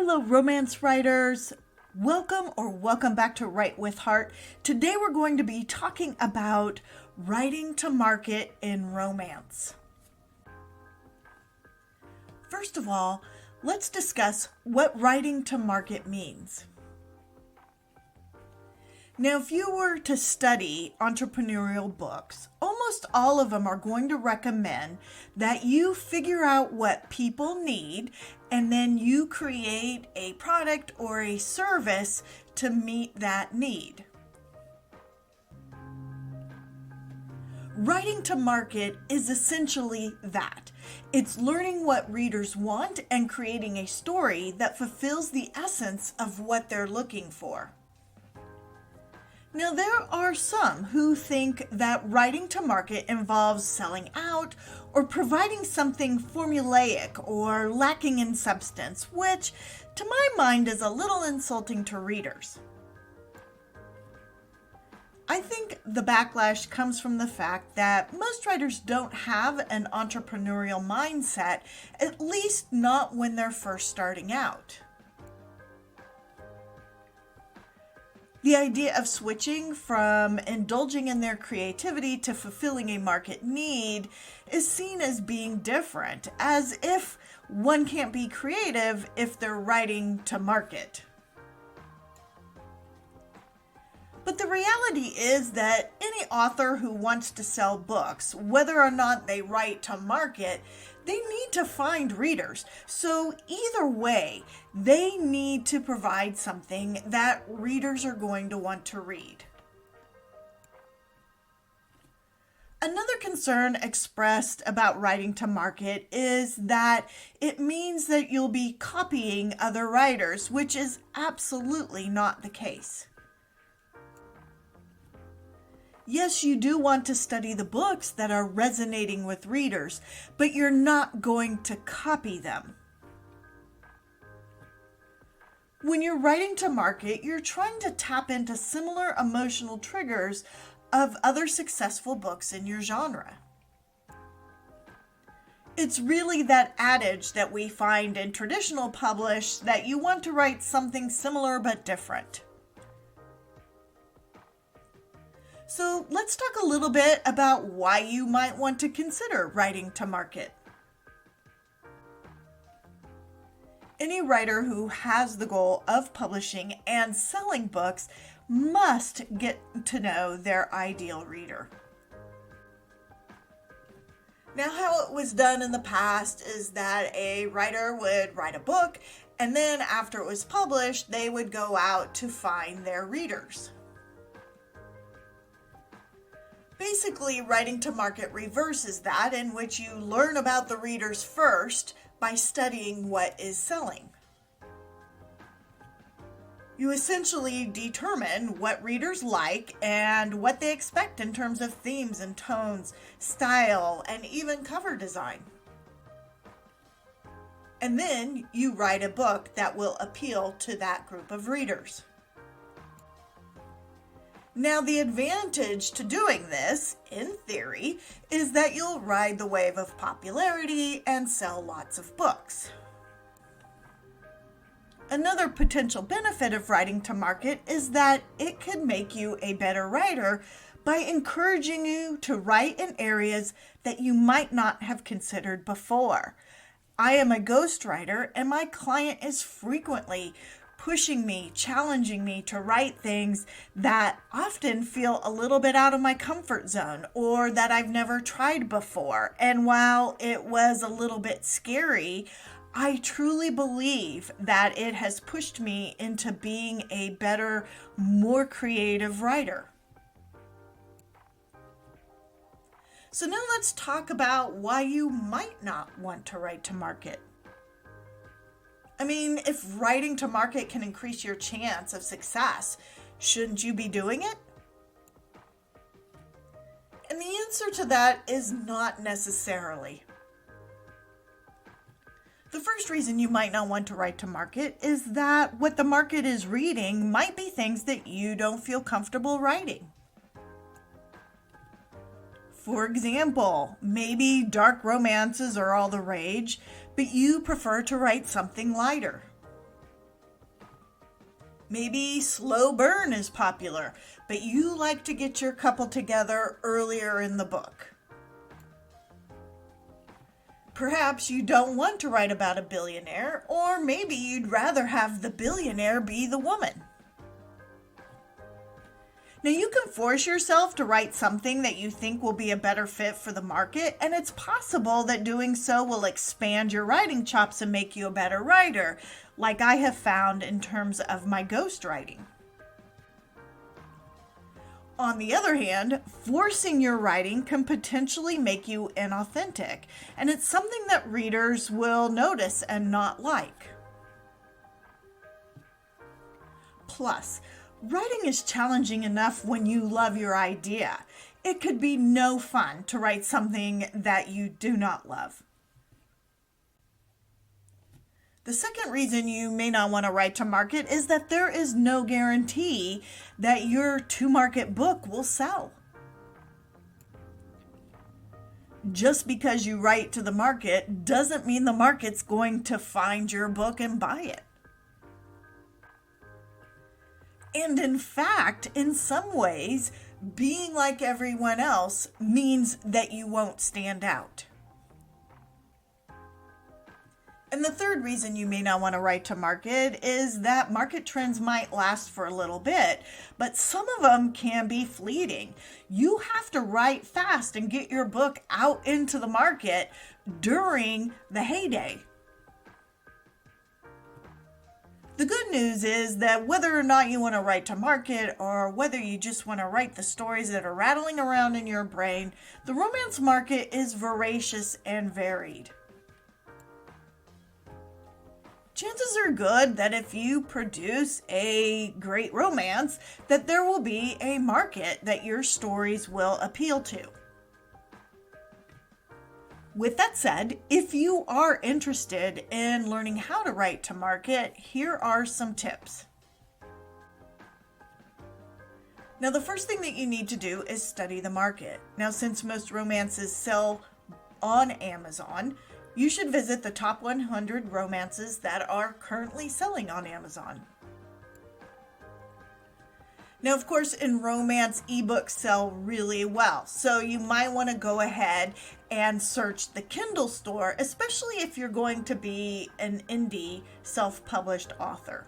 Hello, romance writers. Welcome back to Write with Heart. Today we're going to be talking about writing to market in romance. First of all, let's discuss what writing to market means. Now, if you were to study entrepreneurial books, almost all of them are going to recommend that you figure out what people need and then you create a product or a service to meet that need. Writing to market is essentially that. It's learning what readers want and creating a story that fulfills the essence of what they're looking for. Now, there are some who think that writing to market involves selling out or providing something formulaic or lacking in substance, which, to my mind, is a little insulting to readers. I think the backlash comes from the fact that most writers don't have an entrepreneurial mindset, at least not when they're first starting out. The idea of switching from indulging in their creativity to fulfilling a market need is seen as being different, as if one can't be creative if they're writing to market. But the reality is that any author who wants to sell books, whether or not they write to market, they need to find readers. So either way, they need to provide something that readers are going to want to read. Another concern expressed about writing to market is that it means that you'll be copying other writers, which is absolutely not the case. Yes, you do want to study the books that are resonating with readers, but you're not going to copy them. When you're writing to market, you're trying to tap into similar emotional triggers of other successful books in your genre. It's really that adage that we find in traditional publish that you want to write something similar but different. So let's talk a little bit about why you might want to consider writing to market. Any writer who has the goal of publishing and selling books must get to know their ideal reader. Now, how it was done in the past is that a writer would write a book, and then after it was published, they would go out to find their readers. Basically, writing to market reverses that, in which you learn about the readers first by studying what is selling. You essentially determine what readers like and what they expect in terms of themes and tones, style, and even cover design. And then you write a book that will appeal to that group of readers. Now, the advantage to doing this, in theory, is that you'll ride the wave of popularity and sell lots of books. Another potential benefit of writing to market is that it could make you a better writer by encouraging you to write in areas that you might not have considered before. I am a ghostwriter, and my client is frequently pushing me, challenging me to write things that often feel a little bit out of my comfort zone or that I've never tried before. And while it was a little bit scary, I truly believe that it has pushed me into being a better, more creative writer. So now let's talk about why you might not want to write to market. I mean, if writing to market can increase your chance of success, shouldn't you be doing it? And the answer to that is not necessarily. The first reason you might not want to write to market is that what the market is reading might be things that you don't feel comfortable writing. For example, maybe dark romances are all the rage, but you prefer to write something lighter. Maybe slow burn is popular, but you like to get your couple together earlier in the book. Perhaps you don't want to write about a billionaire, or maybe you'd rather have the billionaire be the woman. Now, you can force yourself to write something that you think will be a better fit for the market, and it's possible that doing so will expand your writing chops and make you a better writer, like I have found in terms of my ghostwriting. On the other hand, forcing your writing can potentially make you inauthentic, and it's something that readers will notice and not like. Plus, writing is challenging enough when you love your idea. It could be no fun to write something that you do not love. The second reason you may not want to write to market is that there is no guarantee that your to-market book will sell. Just because you write to the market doesn't mean the market's going to find your book and buy it. And in fact, in some ways, being like everyone else means that you won't stand out. And the third reason you may not want to write to market is that market trends might last for a little bit, but some of them can be fleeting. You have to write fast and get your book out into the market during the heyday. The good news is that whether or not you want to write to market or whether you just want to write the stories that are rattling around in your brain, the romance market is voracious and varied. Chances are good that if you produce a great romance, that there will be a market that your stories will appeal to. With that said, if you are interested in learning how to write to market, here are some tips. Now, the first thing that you need to do is study the market. Now, since most romances sell on Amazon, you should visit the top 100 romances that are currently selling on Amazon. Now, of course, in romance, ebooks sell really well, so you might want to go ahead and search the Kindle store, especially if you're going to be an indie self-published author.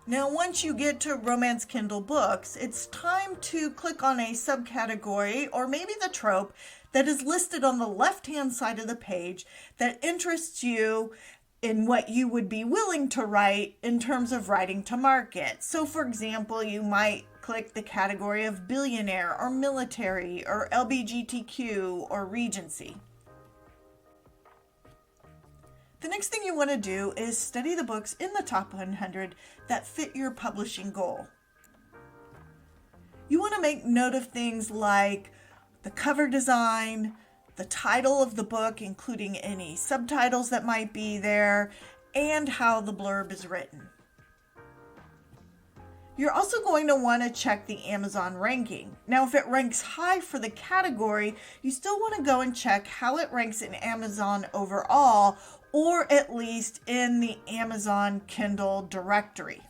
Now, once you get to romance Kindle books, it's time to click on a subcategory or maybe the trope that is listed on the left-hand side of the page that interests you in what you would be willing to write in terms of writing to market. So, for example, you might click the category of billionaire or military or LGBTQ or Regency. The next thing you want to do is study the books in the top 100 that fit your publishing goal. You want to make note of things like the cover design, the title of the book, including any subtitles that might be there, and how the blurb is written. You're also going to want to check the Amazon ranking. Now, if it ranks high for the category, you still want to go and check how it ranks in Amazon overall, or at least in the Amazon Kindle directory.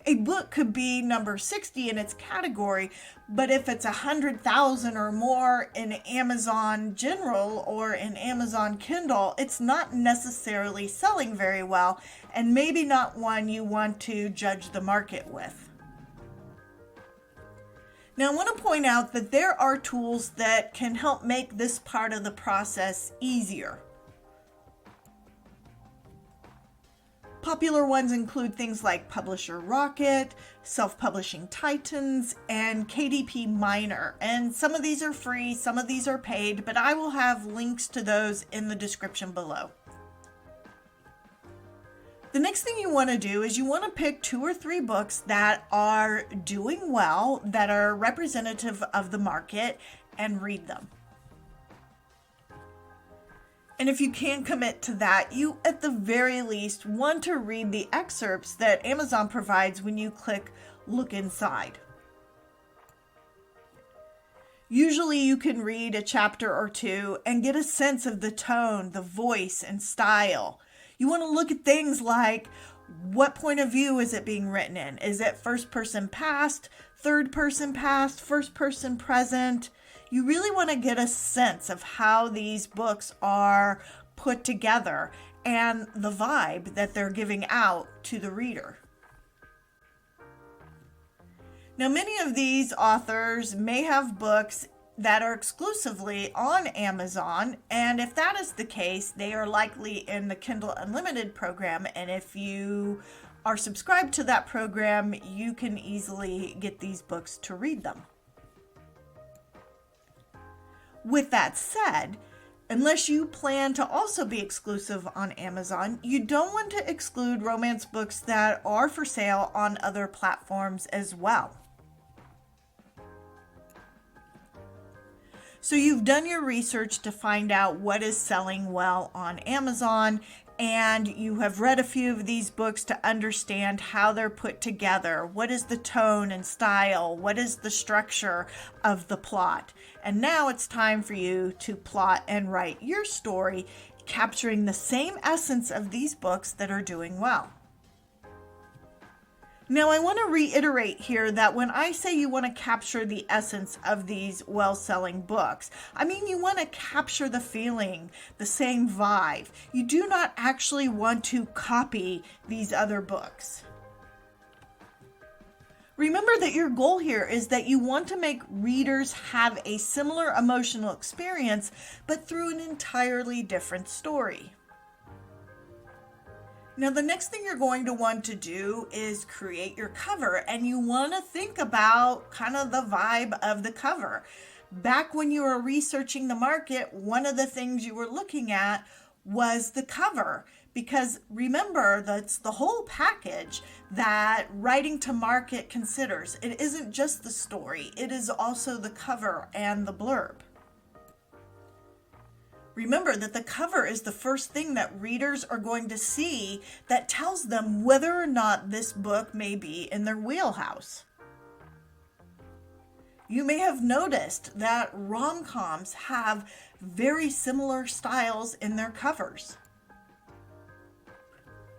A book could be number 60 in its category, but if it's 100,000 or more in Amazon General or in Amazon Kindle, it's not necessarily selling very well and maybe not one you want to judge the market with. Now, I want to point out that there are tools that can help make this part of the process easier. Popular ones include things like Publisher Rocket, Self-Publishing Titans, and KDP Minor. And some of these are free, some of these are paid, but I will have links to those in the description below. The next thing you want to do is you want to pick 2 or 3 books that are doing well, that are representative of the market, and read them. And if you can't commit to that, you at the very least want to read the excerpts that Amazon provides when you click Look Inside. Usually you can read a chapter or 2 and get a sense of the tone, the voice, and style. You want to look at things like, what point of view is it being written in? Is it first person past, third person past, first person present? You really want to get a sense of how these books are put together and the vibe that they're giving out to the reader. Now, many of these authors may have books that are exclusively on Amazon, and if that is the case, they are likely in the Kindle Unlimited program, and if you are subscribed to that program, you can easily get these books to read them. With that said, unless you plan to also be exclusive on Amazon, you don't want to exclude romance books that are for sale on other platforms as well. So you've done your research to find out what is selling well on Amazon, and you have read a few of these books to understand how they're put together. What is the tone and style? What is the structure of the plot? And now it's time for you to plot and write your story, capturing the same essence of these books that are doing well. Now, I want to reiterate here that when I say you want to capture the essence of these well-selling books, I mean you want to capture the feeling, the same vibe. You do not actually want to copy these other books. Remember that your goal here is that you want to make readers have a similar emotional experience, but through an entirely different story. Now, the next thing you're going to want to do is create your cover, and you want to think about kind of the vibe of the cover. Back when you were researching the market, one of the things you were looking at was the cover, because remember, that's the whole package that writing to market considers. It isn't just the story, it is also the cover and the blurb. Remember that the cover is the first thing that readers are going to see that tells them whether or not this book may be in their wheelhouse. You may have noticed that rom-coms have very similar styles in their covers.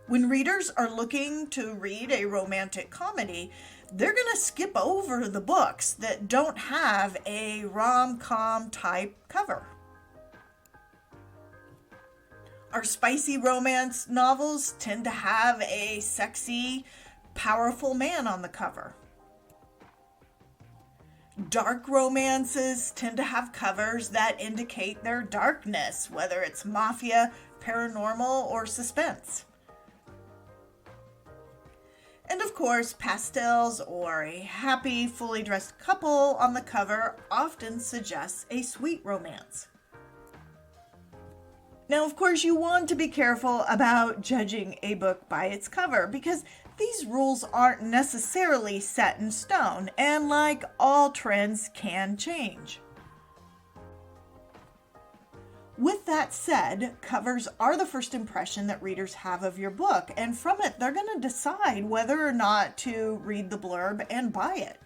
When readers are looking to read a romantic comedy, they're going to skip over the books that don't have a rom-com type cover. Our spicy romance novels tend to have a sexy, powerful man on the cover. Dark romances tend to have covers that indicate their darkness, whether it's mafia, paranormal, or suspense. And of course, pastels or a happy, fully dressed couple on the cover often suggests a sweet romance. Now, of course, you want to be careful about judging a book by its cover because these rules aren't necessarily set in stone, and like all trends, can change. With that said, covers are the first impression that readers have of your book, and from it, they're going to decide whether or not to read the blurb and buy it.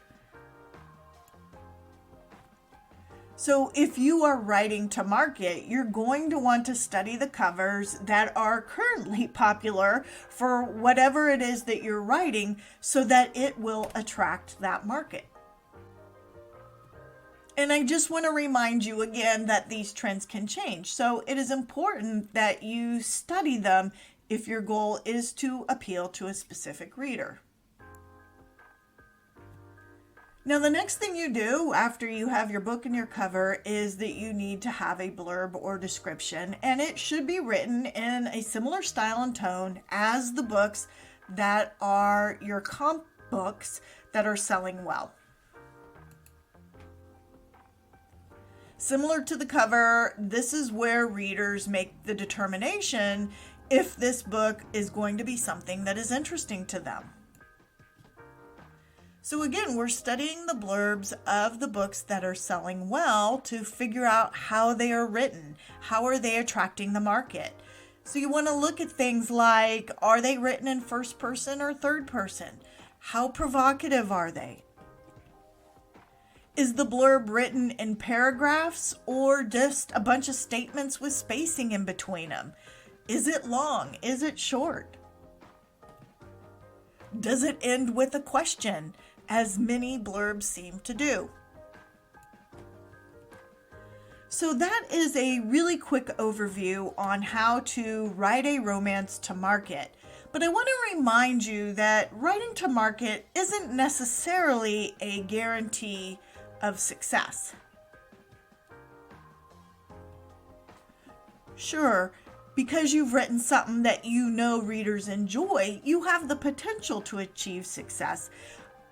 So if you are writing to market, you're going to want to study the covers that are currently popular for whatever it is that you're writing so that it will attract that market. And I just want to remind you again that these trends can change. So it is important that you study them if your goal is to appeal to a specific reader. Now, the next thing you do after you have your book and your cover is that you need to have a blurb or description, and it should be written in a similar style and tone as the books that are your comp books that are selling well. Similar to the cover, this is where readers make the determination if this book is going to be something that is interesting to them. So again, we're studying the blurbs of the books that are selling well to figure out how they are written. How are they attracting the market? So you want to look at things like, are they written in first person or third person? How provocative are they? Is the blurb written in paragraphs or just a bunch of statements with spacing in between them? Is it long? Is it short? Does it end with a question, as many blurbs seem to do? So that is a really quick overview on how to write a romance to market. But I want to remind you that writing to market isn't necessarily a guarantee of success. Sure, because you've written something that you know readers enjoy, you have the potential to achieve success.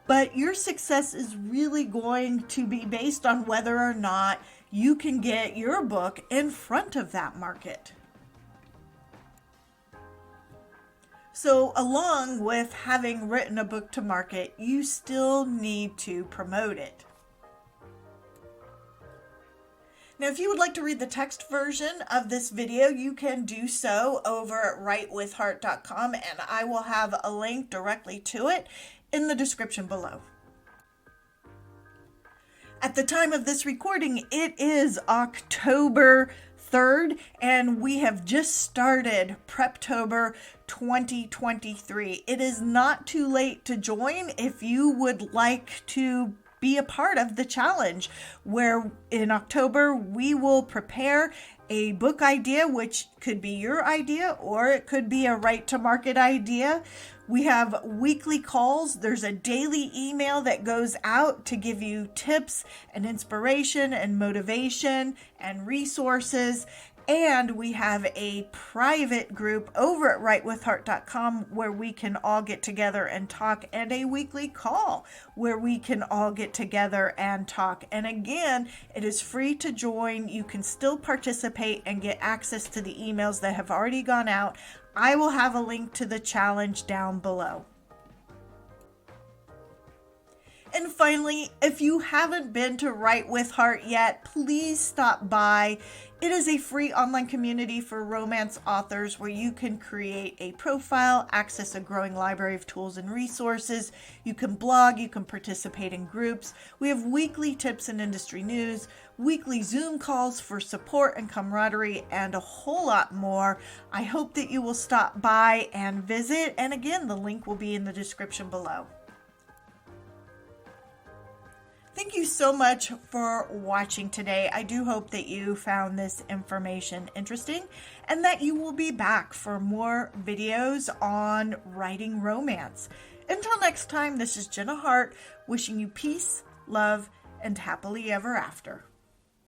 But your success is really going to be based on whether or not you can get your book in front of that market. So, along with having written a book to market, you still need to promote it. Now, if you would like to read the text version of this video, you can do so over at writewithheart.com, and I will have a link directly to it in the description below. At the time of this recording, it is October 3rd, and we have just started Preptober 2023. It is not too late to join if you would like to be a part of the challenge, where in October we will prepare a book idea, which could be your idea or it could be a write to market idea. We have weekly calls. There's a daily email that goes out to give you tips and inspiration and motivation and resources. And we have a private group over at writewithheart.com where we can all get together and talk, and a weekly call where we can all get together and talk. And again, it is free to join. You can still participate and get access to the emails that have already gone out. I will have a link to the challenge down below. And finally, if you haven't been to Write with Heart yet, please stop by. It is a free online community for romance authors where you can create a profile, access a growing library of tools and resources. You can blog, you can participate in groups. We have weekly tips and industry news, weekly Zoom calls for support and camaraderie, and a whole lot more. I hope that you will stop by and visit. And again, the link will be in the description below. Thank you so much for watching today. I do hope that you found this information interesting and that you will be back for more videos on writing romance. Until next time, this is Jenna Harte wishing you peace, love, and happily ever after.